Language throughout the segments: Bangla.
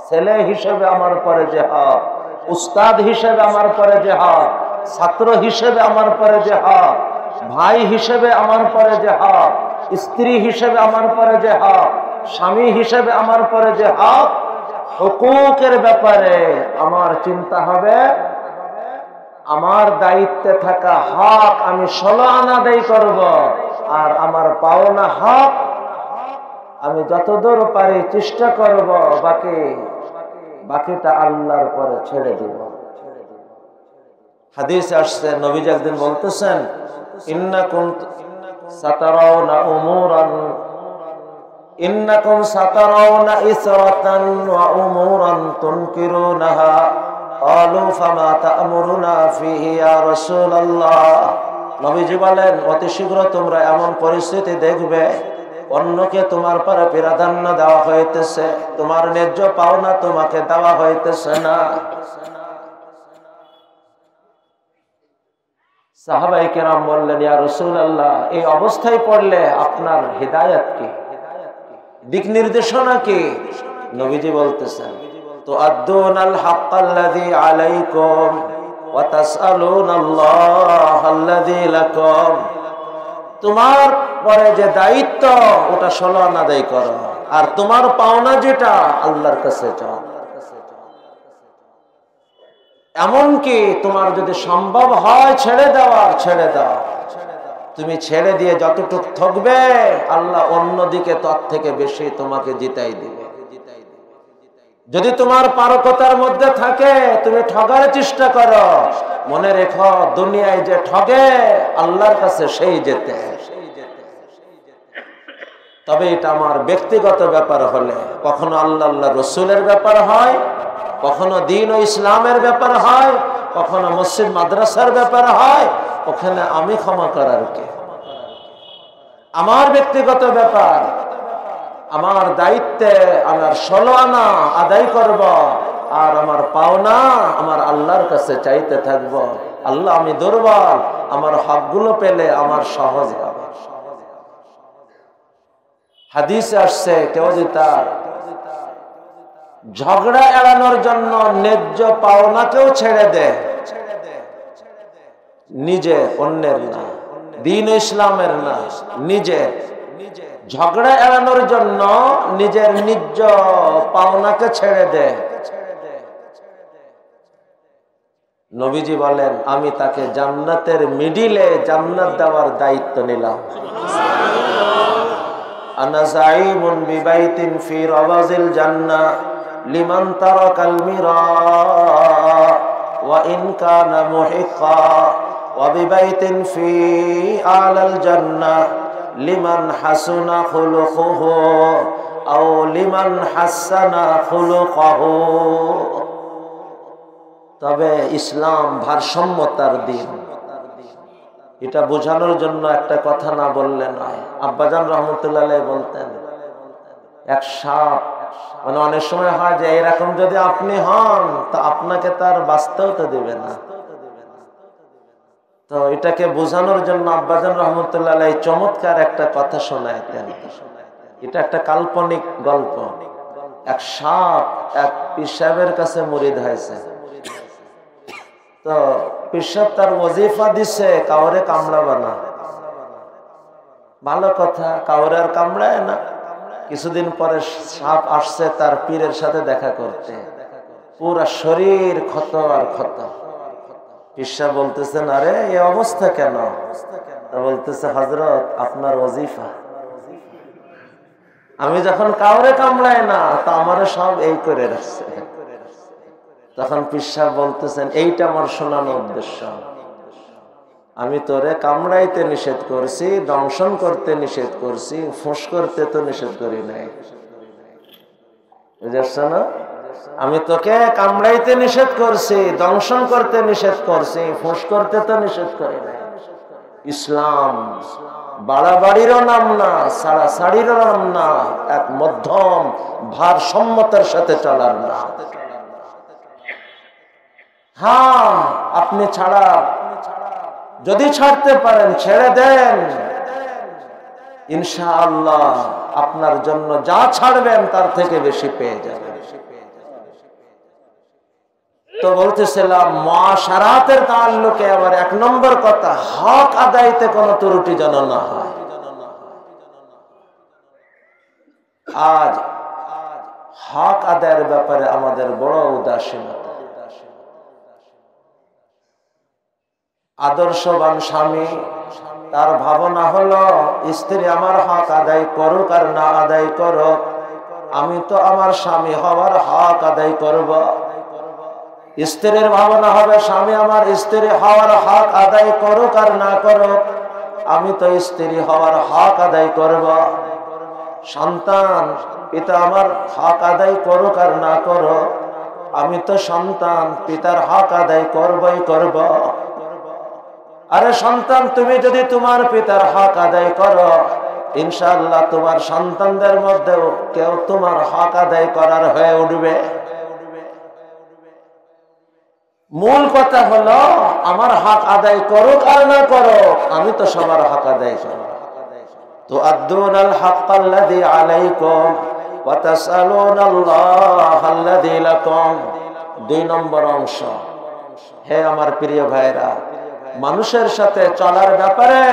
ছেলে হিসেবে আমার পরে যে হক, উস্তাদ হিসেবে আমার পরে যে হক, ছাত্র হিসেবে আমার পরে যে হক, ভাই হিসেবে আমার পরে যে হক, স্ত্রী হিসেবে আমার পরে যে হক, স্বামী হিসেবে আমার পরে যে হক, হুকুকের ব্যাপারে আমার চিন্তা হবে আমার দায়িত্বে থাকা হক আমি 16 আনা আদায় করব, আর আমার পাওনা হক আমি যতদূর পারি চেষ্টা করব, বাকিটা আল্লাহর পরে ছেড়ে দিব। হাদিসে আসছে, নবীজি একদিন বলতেছেন, ইন্নাকুম সাতারাউনা ইসরাতান ওয়া উমুরান তুনকিরুনাহা ক্বালু ফামা তা'মুরুনা ফিহি ইয়া রাসূলুল্লাহ। নবীজি বলেন, অতি শীঘ্র তোমরা এমন পরিস্থিতি দেখবে অন্যকে তোমার পরে প্রাধান্য দেওয়া হইতেছে, তোমার ন্যায্য পাওনা তোমাকে দেওয়া হইতেছে না। সাহাবায়ে কেরাম বললেন, ইয়া রাসূলুল্লাহ, এই অবস্থায় পড়লে আপনার হিদায়াত কি, দিক নির্দেশনা কি? নবীজি বলতেছেন, তুআদ্দুনাল হাক্কাল্লাযী আলাইকুম ওয়া তাসআলুনাল্লাহাল্লাযী লাকুম। তোমার পরে যে দায়িত্ব ওটা 16 আনা আদায় করো, আর তোমার পাওনা যেটা আল্লাহর কাছে চাও। এমনকি তোমার যদি সম্ভব হয় ছেড়ে দেওয়ার, ছেড়ে দাও। তুমি ছেড়ে দিয়ে যতটুক থাকবে আল্লাহ অন্যদিকে তার থেকে বেশি তোমাকে জিতাই দিবে। যদি তোমার পারকতার মধ্যে থাকে তুমি ঠগার চেষ্টা করো, মনে রেখো দুনিয়ায় যে ঠগে আল্লাহর কাছে সেই যেতে। তবে এটা আমার ব্যক্তিগত ব্যাপার হলে, কখনো আল্লাহ রসুলের ব্যাপার হয়, কখনো দ্বীন ও ইসলামের ব্যাপার হয়, কখনো মসজিদ মাদ্রাসার ব্যাপার হয়, ওখানে আমি ক্ষমা করার কে? আমার ব্যক্তিগত ব্যাপার, আমার দায়িত্বে আমার 16 আনা আদায় করব, আর আমার পাওনা আমার আল্লাহর কাছে চাইতে থাকব। আল্লাহ, আমি দুর্বল, আমার হকগুলো পেলে আমার সহজ হবে। হাদিসে আসছে, কেউ যদি তার ঝগড়া এড়ানোর জন্য ন্যায্য পাওনাকেও ছেড়ে দেয়, নিজে, অন্যের না, দ্বীন ইসলামের না, নিজে ঝগড়া এড়ানোর জন্য নিজের ন্যায্য পাওনাকে ছেড়ে দেয়, নবীজি বলেন আমি তাকে জান্নাতের মিডিলে জান্নাত দেওয়ার দায়িত্ব নিলাম। আনা যাইমুন বিবাইতিন ফি রাওয়াজিল জান্নাহ লিমান তারাকাল মিরা ওয়া ইন কানা মুহিক্কা ওয়া বিবাইতিন ফি আলাল জান্নাহ লিমান হাসুনা খুলুকুহু আও লিমান হাসানা খুলুকুহু। তবে ইসলাম ভারসাম্যতার দিন, এটা বোঝানোর জন্য একটা কথা না বললে নয়। আব্বাজান রহমতুল্লাহ আলাইহি বলতেন, এক সাপ, মানে অনেক সময় হয় যে এরকম যদি আপনি হন তো আপনাকে তার বাঁচতেও তো দেবে না। তো এটাকে বোঝানোর জন্য আব্বাজান রহমতুল্লাহ আলাইহি চমৎকার একটা কথা শোনাইতেন। এটা একটা কাল্পনিক গল্প। এক সাপ এক পীর সাহেবের কাছে মুরিদ হয়েছে। তো পীর সাহেব তার ওজিফা দিছে, কাউরে কামড়াবে না। ভালো কথা, কাউরে আর কামড়ায় না। কিছুদিন পরে সাপ আসছে তার পীরের সাথে দেখা করতে, পুরা শরীর ক্ষত আর ক্ষত। পীর সাহেব বলতেছেন, আরে এই অবস্থা কেন? তা বলতেছে, হযরত আপনার ওজিফা, আমি যখন কাউরে কামড়ায় না তা আমারে সব এই করে রাখছে। তখন পীর সাহেব বলতেছেন, এইটা আমার শোনানোর উদ্দেশ্য। আমি তোরে কামড়াইতে নিষেধ করছি, দংশন করতে নিষেধ করছি, ফুঁস করতে তো নিষেধ করি নাই। বুঝছ না? আমি তোকে কামড়াইতে নিষেধ করছি, দংশন করতে নিষেধ করছি, ফুঁস করতে তো নিষেধ করি নাই। ইসলাম বাড়াবাড়িরও নাম না, সাড়াসাড়িরও নাম না, এক মধ্যম ভারসাম্যতার সাথে চলার নাম। হ্যাঁ, আপনি যদি ছাড়তে পারেন ছেড়ে দেন, ইনশাআল্লাহ আপনার জন্য যা ছাড়বেন তার থেকে বেশি পেয়ে যাবেন। তো বলতেছিলাম মুআশারাতের তাআল্লুকে আবার এক নম্বর কথা, হক আদায়তে কোনো ত্রুটি যেন না হয়। আজ হক আদায়ের ব্যাপারে আমাদের বড় উদাসীনতা। আদর্শবান স্বামী, তার ভাবনা হলো স্ত্রী আমার হক আদায় করুক আর না আদায় করুক, আমি তো আমার স্বামী হওয়ার হক আদায় করব। স্ত্রীর ভাবনা হবে স্বামী আমার স্ত্রী হওয়ার হক আদায় করুক আর না করুক, আমি তো স্ত্রী হওয়ার হক আদায় করব। সন্তান, পিতা আমার হক আদায় করুক আর না করুক, আমি তো সন্তান পিতার হক আদায় করবই করব। আরে সন্তান, তুমি যদি তোমার পিতার হক আদায় করো, ইনশাআল্লাহ তোমার সন্তানদের মধ্যেও কেউ তোমার হক আদায় করার হয়ে উঠবে। মূল কথা হলো আমার হক আদায় করুক আর না করুক, আমি তো সবার হক আদায় করব। তো আদুনাল হাক্কাল্লাযী আলাইকুম ওয়া তাসআলুনাল্লাহাল্লাযী লাকুম। 2 নম্বর অংশ। হে আমার প্রিয় ভাইরা, মানুষের সাথে চলার ব্যাপারে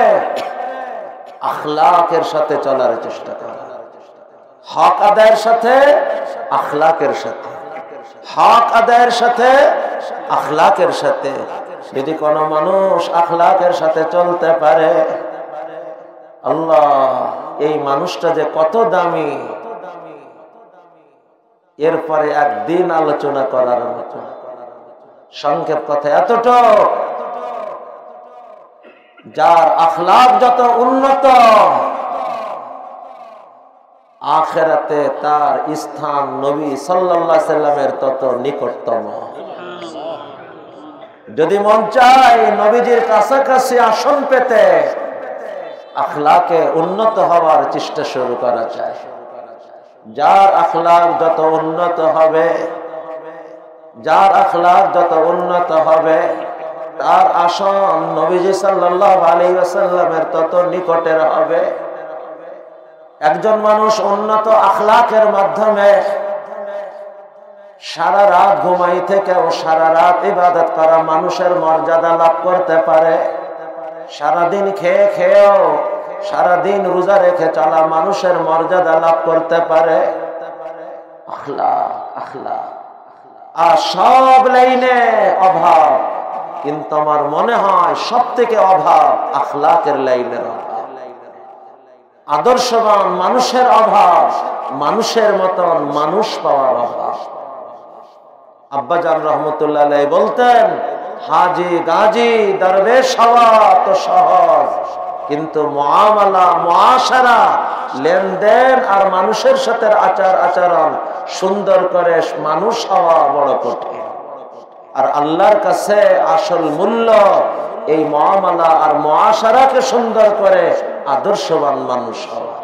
আখলাকের সাথে চলার চেষ্টা করা। হক আদায়ের সাথে আখলাকের সাথে, হক আদায়ের সাথে আখলাকের সাথে। যদি কোনো মানুষ আখলাকের সাথে চলতে পারে, আল্লাহ, এই মানুষটা যে কত দামি, এরপরে একদিন আলোচনা করার মতো। সংক্ষেপ কথা এতটা, যার আখলাক যত উন্নত, আখিরাতে তার স্থান নবী সাল্লাল্লাহু আলাইহি সাল্লামের তত নিকটতম। যদি মন চায় নবীজির কাছাকাছি আসন পেতে, আখলাকে উন্নত হওয়ার চেষ্টা শুরু করা চাই। যার আখলাক যত উন্নত হবে, যার আখলাক যত উন্নত হবে, তার আসন নবীজি সাল্লাল্লাহু আলাইহি ওয়াসাল্লামের তত নিকটের হবে। একজন মানুষ উন্নত আখলাকের মাধ্যমে সারা রাত ঘুমাই থেকেও সারা রাত ইবাদত করা মানুষের মর্যাদা লাভ করতে পারে। সারাদিন খেয়ে খেয়েও সারাদিন রোজা রেখে চলা মানুষের মর্যাদা লাভ করতে পারে। আখলাক, আখলাক। আর সব লাইনে অভাব, কিন্তু আমার মনে হয় সব থেকে অভাব আখলাকের লাইনের অভাব। আদর্শবান মানুষের অভাব, মানুষের মতন মানুষ পাওয়ার অভাব। আব্বাজান রহমতুল্লাহ আলাইহি বলতেন, হাজি গাজী দরবেশ হওয়া তো সহজ, কিন্তু মুআমালা মুআশারা, লেনদেন আর মানুষের সাথে আচার আচরণ সুন্দর করে মানুষ হওয়া বড় কঠিন। আর আল্লাহর কাছে আসল মূল্য এই মুআমালা আর মুআশারাকে সুন্দর করে আদর্শবান মানুষ হওয়া।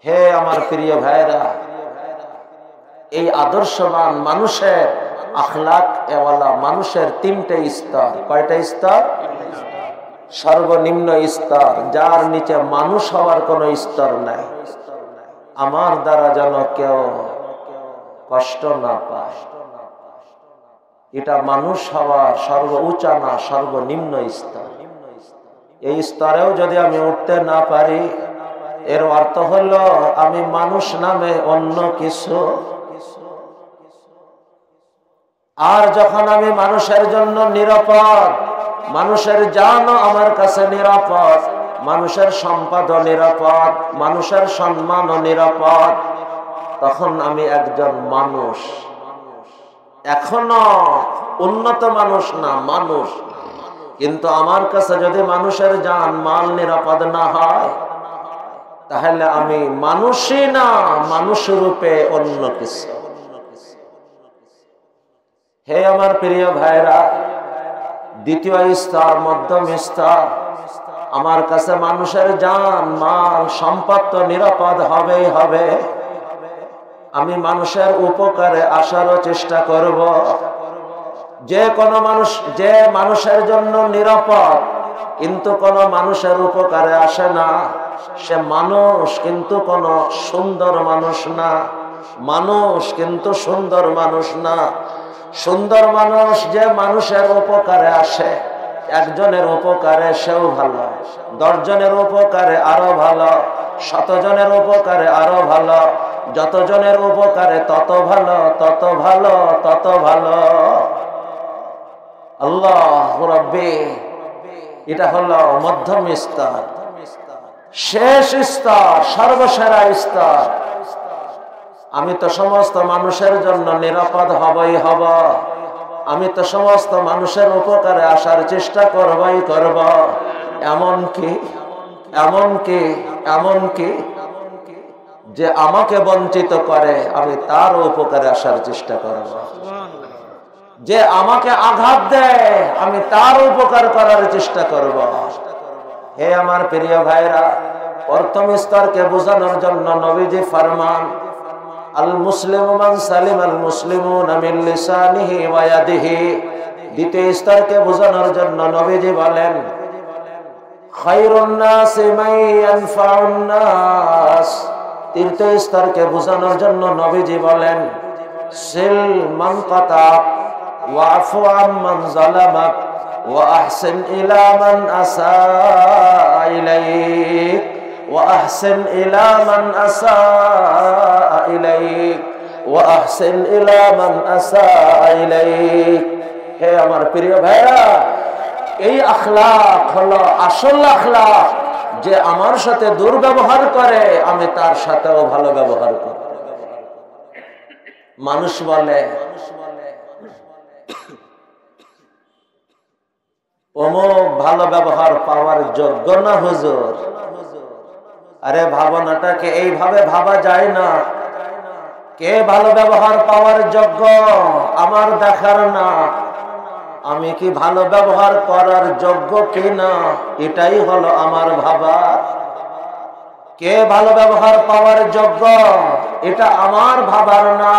হে আমার প্রিয় ভাইরা, এই আদর্শবান মানুষের, আখলাক এওয়ালা মানুষের 3টে স্তর। কয়টা স্তর? সর্বনিম্ন স্তর, যার নিচে মানুষ হওয়ার কোনো স্তর নাই। আমার দ্বারা যেন কেউ কষ্ট না পায়, এটা মানুষ হওয়ার সর্বোচ্চ না, সর্বনিম্ন স্তর। এই স্তরেও যদি আমি উঠতে না পারি, এর অর্থ হলো আমি মানুষ নামে অন্য কিছু। আর যখন আমি মানুষের জন্য নিরাপদ, মানুষের জানও আমার কাছে নিরাপদ, মানুষের সম্পদও নিরাপদ, মানুষের সম্মানও নিরাপদ, তখন আমি একজন মানুষ। এখনো উন্নত মানুষ না, মানুষ। কিন্তু আমার কাছে যদি মানুষের জান মাল নিরাপদ না হয়, তাহলে আমি মানুষই না, মানুষ রূপে অন্য কিছু। হে আমার প্রিয় ভাইরা, দ্বিতীয় স্তর, মধ্যম স্তর। আমার কাছে মানুষের জান মাল সম্পদ তো নিরাপদ হবেই হবে। আমি মানুষের উপকারে আসারও চেষ্টা করব। যে কোনো মানুষ, যে মানুষের জন্য নিরাপদ কিন্তু কোনো মানুষের উপকারে আসে না, সে মানুষ কিন্তু কোনো সুন্দর মানুষ না। মানুষ কিন্তু সুন্দর মানুষ না। সুন্দর মানুষ যে মানুষের উপকারে আসে, একজনের উপকারে সেও ভালো, 10 জনের উপকারে আরো ভালো, 100 জনের উপকারে আরো ভালো, যত জনের উপকারে তত ভালো, তত ভালো, তত ভালো। আল্লাহ রাব্বি, এটা হলো মধ্যম স্তর, শেষ স্তর, সর্বসেরা স্তর। আমি তো সমস্ত মানুষের জন্য নিরাপদ হবই হব, আমি তো সমস্ত মানুষের উপকারে আসার চেষ্টা করবই করব। এমনকি এমনকি এমনকি যে আমাকে বঞ্চিত করে আমি তার উপকারে আসার চেষ্টা করব। যে আমাকে আঘাত দেয় আমি তার উপকার করার চেষ্টা করব। হে আমার প্রিয় ভাইরা, প্রথম স্তরকে বোঝানোর জন্য নবীজি ফরমান, আল মুসলিমু মান সালিম আল মুসলিমুনা মিন লিসানিহি ওয়া ইয়াদিহি। দ্বিতীয় স্তরকে বোঝানোর জন্য নবীজি বলেন, খায়রুন নাসি মান ইয়ানফাউন নাস। তৃতীয় স্তরকে বোঝানোর জন্য নবীজি বলেন, সিল মান কাতাক ওয়াফু আম্মান যালামাক ওয়া আহসিন ইলা মান আসাআ ইলাইক ওয়া আহসিন ইলা মান আসাআ ইলাইক ওয়া আহসিন ইলা মান আসাআ ইলাইক। হে আমার প্রিয় ভাইরা, এই আখলাক হলো আসল আখলাক। যে আমার সাথে দুর্ব্যবহার করে আমি তার সাথেও ভালো ব্যবহার করি। মানুষ বলে অমুক ভালো ব্যবহার পাওয়ার যোগ্য না হুজুর। আরে ভাবনাটাকে এইভাবে ভাবা যায় না। কে ভালো ব্যবহার পাওয়ার যোগ্য আমার দেখার না, আমি কি ভালো ব্যবহার করার যোগ্য কিনা এটাই হলো আমার ভাবার। কে ভালো ব্যবহার পাওয়ার যোগ্য এটা আমার ভাবার না,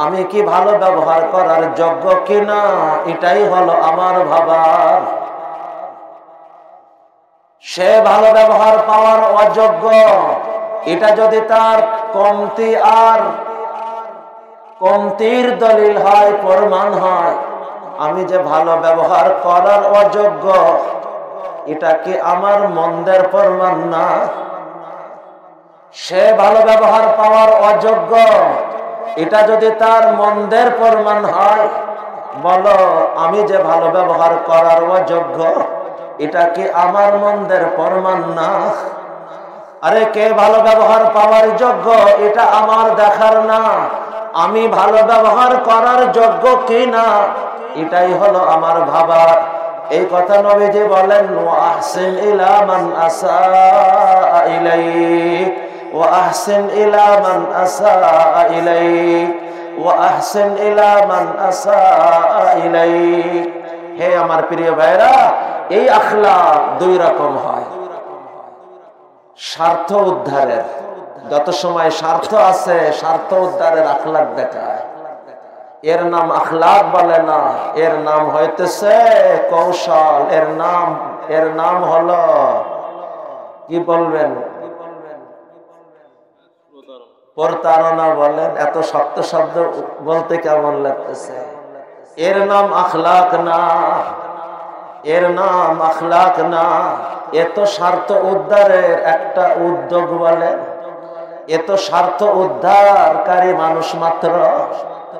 আমি কি ভালো ব্যবহার করার যোগ্য কিনা এটাই হলো আমার ভাবার। সে ভালো ব্যবহার পাওয়ার অযোগ্য, এটা যদি তার কমতি আর কমতির দলিল হয়, প্রমাণ হয়, আমি যে ভালো ব্যবহার করার অযোগ্য এটা কি আমার মন্দের প্রমাণ না? সে ভালো ব্যবহার পাওয়ার অযোগ্য, এটা যদি তার মন্দের প্রমাণ হয়, বলো আমি যে ভালো ব্যবহার করার অযোগ্য এটা কি আমার মন্দের প্রমাণ না? আরে কে ভালো ব্যবহার পাওয়ার যোগ্য এটা আমার দেখার না, আমি ভালো ব্যবহার করার যোগ্য কিনা এটাই হলো আমার ভাবার। এই কথা নবীজি বলেন, ওয়া আহসিন ইলা মান আসাআ ইলাইক ওয়া আহসিন ইলা মান আসাআ ইলাইক ওয়া আহসিন ইলা মান আসাআ ইলাইক। হে আমার প্রিয় ভাইরা, এই আখলাক দুই রকম হয়। স্বার্থ উদ্ধারের, যত সময় স্বার্থ আছে স্বার্থ উদ্ধারের আখলাক দেখায়, এর নাম আখলাক বলে না, এর নাম হইতেছে কৌশল। এর নাম হলো কি বলবেন, প্রতারণা বলেন। এত শক্ত শব্দ বলতে কেমন লাগতেছে। এর নাম আখলাক না, এর নাম আখলাক না। এত স্বার্থ উদ্ধারের একটা উদ্যোগ বলেন, এত স্বার্থ উদ্ধারকারী মানুষ মাত্র,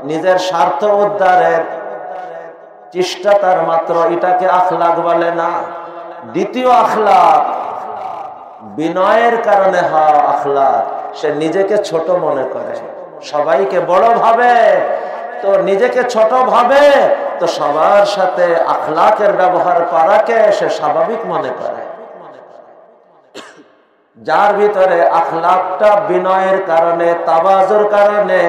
নিজের স্বার্থ উদ্ধারের চেষ্টা তার মাত্র, এটাকে আখলাক বলে না। দ্বিতীয় আখলাক বিনয়ের কারণে হওয়া আখলাক। সে নিজেকে ছোট মনে করে, সবাইকে বড় ভাবে, তো নিজেকে ছোট ভাবে, তো সবার সাথে আখলাকের ব্যবহার করাকে সে স্বাভাবিক মনে করে। যার ভিতরে আখলাকটা বিনয়ের কারণে, তাওয়াজুর কারণে,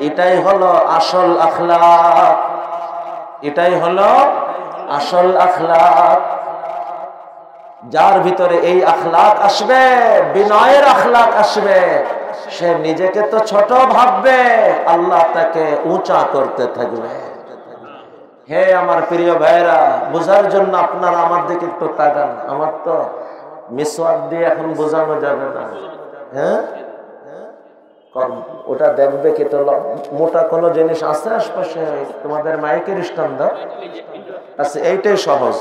এটাই হলো আসল আখলাক, এটাই হলো আসল আখলাক। যার ভিতরে এই আখলাক আসবে, বিনয়ের আখলাক আসবে, সে নিজেকে তো ছোট ভাববে, আল্লাহ তাকে উঁচা করতে থাকবে। হে আমার প্রিয় ভাইরা, বোঝার জন্য আপনারা আমার দিকে একটু তাকান। আমার তো মিসওয়াক দিয়ে এখন বোঝানো যাবে না। হ্যাঁ, ওটা দেখবে কি তো মোটা কোনো জিনিস আছে আশপাশে? তোমাদের মাইকের স্ট্যান্ড দাও আচ্ছা, এইটাই সহজ।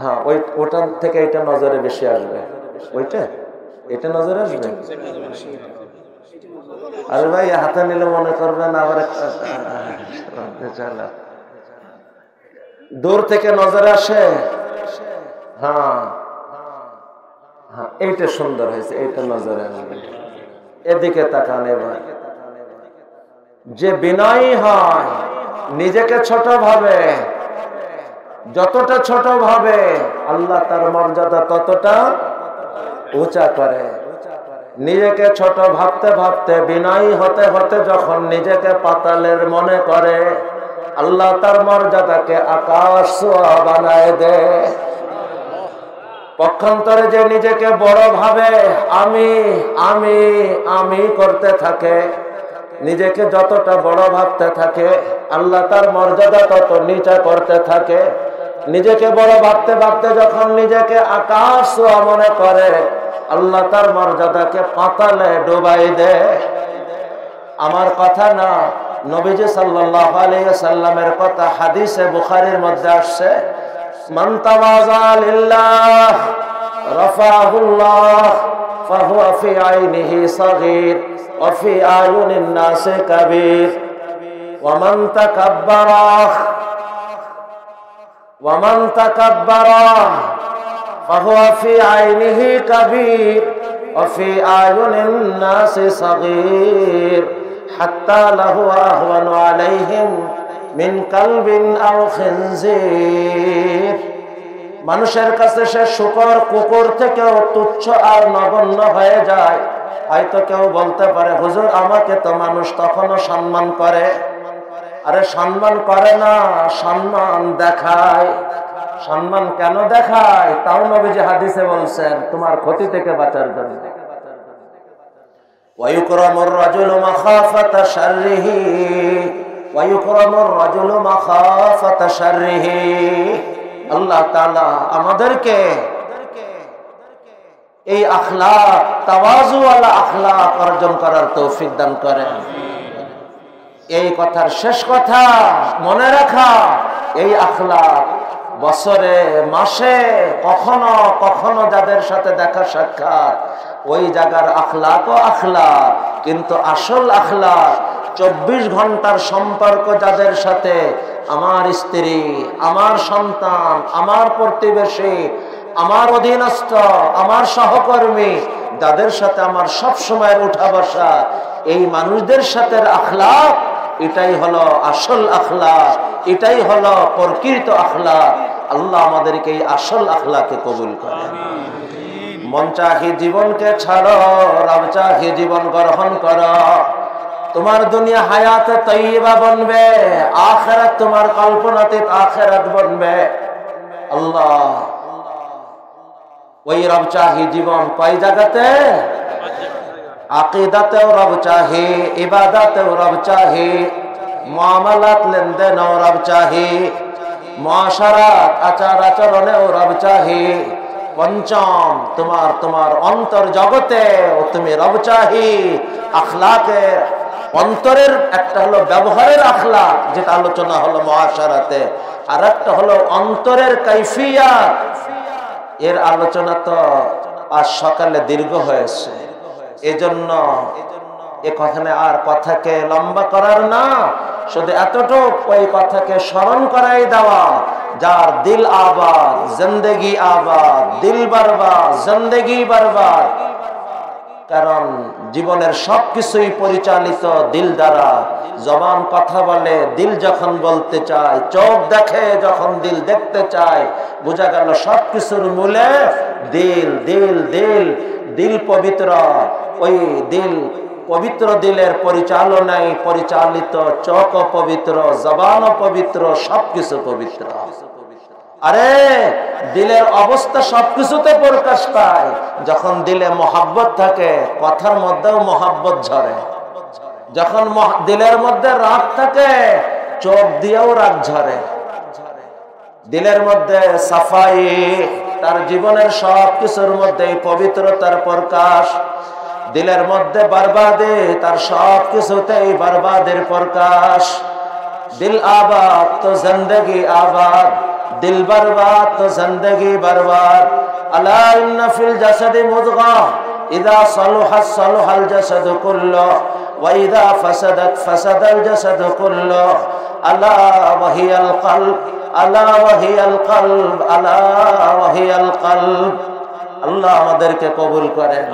হ্যাঁ, ওটার থেকে এটা নজরে বেশি আসবে। ওইটা এটা নজরে আসবে। আরে ভাই হাতে নিলে মনে করবেন আবার দূর থেকে নজরে আসে। হ্যাঁ হ্যাঁ, এইটা সুন্দর হয়েছে, এইটা নজরে আসবে। এদিকে তাকান। এবার যে বিনয়ী হয়, নিজেকে ছোট ভাবে, যতটা ছোট ভাবে আল্লাহ তার মর্যাদা ততটা উঁচা করে। নিজেকে ছোট ভাবতে ভাবতে, বিনয়ী হতে হতে যখন নিজেকে পাতালের মনে করে, আল্লাহ তার মর্যাদাকে আকাশ ছোঁয়া বানায় দেয়। পক্ষান্তরে যে নিজেকে বড় ভাবে, আমি আমি আমি করতে থাকে, নিজেকে যতটা বড় ভাবতে থাকে আল্লাহ তার মর্যাদা তত নিচা করতে থাকে। নিজেকে বড় ভাবতে ভাবতে যখন নিজেকে আকাশ ছোঁয়া মনে করে, আল্লাহ তার মর্যাদাকে পাতালে ডুবাই দেয়। আমার কথা না, নবীজি সাল্লাল্লাহু আলাইহি সাল্লামের কথা হাদিসে বুখারীর মধ্যে আসছে, মান তাওয়াযা লিল্লাহ রাফাহুল্লাহ ফাহুয়া ফি আইনিহি সাগীর ওয়া ফি আয়ুনিন নাসি কাবীর ওয়া মান তাকাব্বারা ফাহুয়া ফি আইনিহি কাবীর ওয়া ফি আয়ুনিন নাসি সাগীর হাত্তা লাহু আহওয়ানু আলাইহিম মিন কালবিন আও খিনজির। মানুষের কাছে সে শূকর কুকুর থেকেও তুচ্ছ আর নগণ্য হয়ে যায়। হয়তো কেউ বলতে পারে, হুজুর আমাকে তো মানুষ তখনও সম্মান করে। আরে সম্মান করে না, সম্মান দেখায়। সম্মান কেন দেখায় তাও নবীজি হাদিসে বলছেন, তোমার ক্ষতি থেকে বাঁচার জন্য। ওয়ায়ুকরামুর রাজুলু মাখাফাতা শাররিহি ওয়ায়ুকরামুর রাজুলু মাখাফাতা শাররিহি। আল্লাহ তাআলা আমাদেরকে এই আখলাক, তাওয়াজু ওয়ালা আখলাক অর্জন করার তৌফিক দান করেন। এই কথার শেষ কথা মনে রাখা, এই আখলাক বছরে মাসে কখনো কখনো যাদের সাথে দেখা সাক্ষাৎ, ওই জায়গার আখলাক ও আখলাক, কিন্তু আসল আখলাক 24 ঘন্টার সম্পর্ক যাদের সাথে, আমার স্ত্রী, আমার সন্তান, আমার প্রতিবেশী, আমার অধীনস্থ, আমার সহকর্মী, যাদের সাথে আমার সব সময় উঠা বসা, এই মানুষদের সাথে আখলাক, এটাই হলো আসল আখলাক, এটাই হলো প্রকৃত আখলাক। আল্লাহ আমাদেরকে এই আসল আখলাকে কবুল করেন। মন চাহি জীবনকে ছাড়ো, রব চাহি জীবন গ্রহণ করো। তোমার দুনিয়া হায়াতে তৈয়বা বনবে, আখিরাত তোমার কল্পনাতীত আখিরাত বনবে। আল্লাহ ওই রব চাহি জীবন কয় জায়গাতে? আকীদাতেও রব চাহি, ইবাদতেও রব চাহি, মুআমালাত লেনদেনেও রব চাহি, মুআশারাত আচার আচরণেও রব চাহি। পঞ্চম, তোমার অন্তর জগতে তুমি রব চাহি। আখলাকে অন্তরের একটা হলো ব্যবহারের আখলাক, যেটা আলোচনা হলো মুআশারাতে, আর একটা হলো অন্তরের কাইফিয়াত। এর আলোচনা তো আজ সকালে দীর্ঘ হয়েছে, এজন্য এখানে আর কথাকে লম্বা করার না, শুধু এতটুক ওই কথাকে স্মরণ করাই দেওয়া, যার দিল আবাদ জিন্দেগি আবাদ, দিল বরবাদ জিন্দেগি বরবাদ। কারণ জীবনের সবকিছুই পরিচালিত দিল দ্বারা। জবান কথা বলে, দিল যখন বলতে চায়, চোখ দেখে যখন দিল দেখতে চায়, বোঝা গেল সবকিছুর মূলে দিল। দিল দিল দিল পবিত্র, ওই দিল পবিত্র দিলের পরিচালনায় পরিচালিত, চোখও পবিত্র, জবানও পবিত্র, সবকিছু পবিত্র। আরে দিলের অবস্থা সবকিছুতে প্রকাশ পায়। যখন দিলে মহাব্বত থাকে, কথার মধ্যেও মহাব্বত ঝরে। যখন দিলের মধ্যে রাগ থাকে, চোখ দিয়েও রাগ ঝরে। দিলের মধ্যে সাফাই, তার জীবনের সব কিছুর মধ্যেই পবিত্রতার প্রকাশ। দিলের মধ্যে বরবাদে, তার সব কিছুতেই বরবাদের প্রকাশ। दिल आबाद तो जिंदगी आबाद, दिल बर्बाद तो जिंदगी बर्बाद। अला इन्ना फिल जसदि मुद्गा इदा सलुहत सलुहल जसद कुल्लु व इदा फसदत फसदल जसद कुल्लु। अला वहियल कल्ब, अला वहियल कल्ब, अला वहियल कल्ब। अल्लाह আমাদেরকে কবুল করেন।